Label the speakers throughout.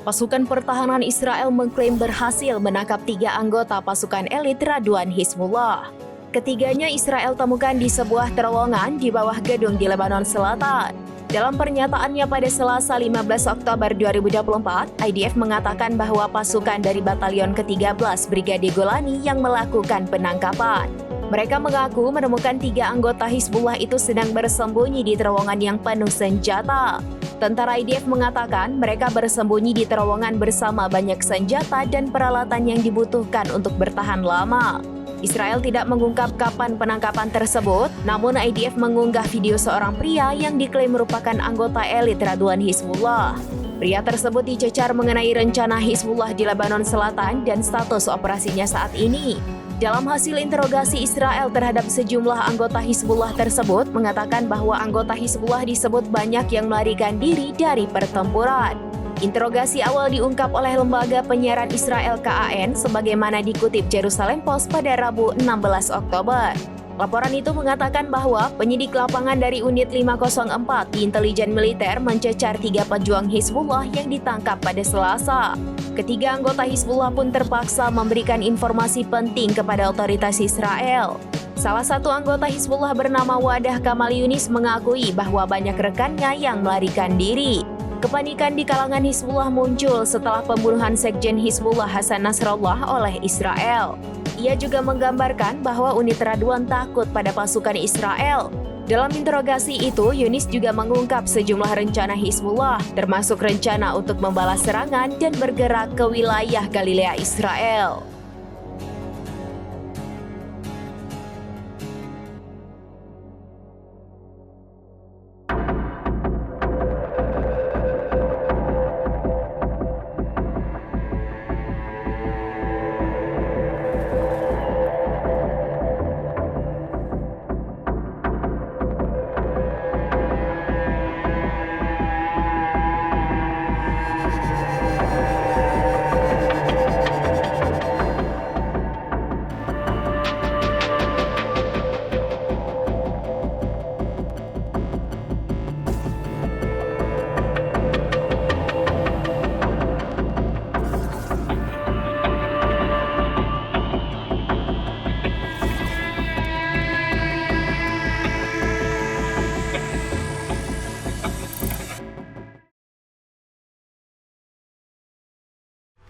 Speaker 1: Pasukan pertahanan Israel mengklaim berhasil menangkap 3 anggota pasukan elit Raduan Hizbullah. Ketiganya Israel temukan di sebuah terowongan di bawah gedung di Lebanon Selatan. Dalam pernyataannya pada Selasa 15 Oktober 2024, IDF mengatakan bahwa pasukan dari Batalion ke-13 Brigade Golani yang melakukan penangkapan. Mereka mengaku menemukan 3 anggota Hizbullah itu sedang bersembunyi di terowongan yang penuh senjata. Tentara IDF mengatakan mereka bersembunyi di terowongan bersama banyak senjata dan peralatan yang dibutuhkan untuk bertahan lama. Israel tidak mengungkap kapan penangkapan tersebut, namun IDF mengunggah video seorang pria yang diklaim merupakan anggota elit Raduan Hizbullah. Pria tersebut dicecar mengenai rencana Hizbullah di Lebanon Selatan dan status operasinya saat ini. Dalam hasil interogasi Israel terhadap sejumlah anggota Hizbullah tersebut mengatakan bahwa anggota Hizbullah disebut banyak yang melarikan diri dari pertempuran. Interogasi awal diungkap oleh lembaga penyiaran Israel KAN sebagaimana dikutip Jerusalem Post pada Rabu 16 Oktober. Laporan itu mengatakan bahwa penyidik lapangan dari Unit 504 di Intelijen Militer mencecar 3 pejuang Hizbullah yang ditangkap pada Selasa. Ketiga anggota Hizbullah pun terpaksa memberikan informasi penting kepada otoritas Israel. Salah satu anggota Hizbullah bernama Wadah Kamal Yunis mengakui bahwa banyak rekannya yang melarikan diri. Kepanikan di kalangan Hizbullah muncul setelah pembunuhan Sekjen Hizbullah Hasan Nasrallah oleh Israel. Ia juga menggambarkan bahwa unit Raduan takut pada pasukan Israel. Dalam interogasi itu, Yunis juga mengungkap sejumlah rencana Hizbullah, termasuk rencana untuk membalas serangan dan bergerak ke wilayah Galilea Israel.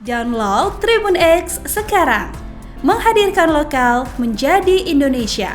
Speaker 2: Download Tribun X sekarang, menghadirkan lokal menjadi Indonesia.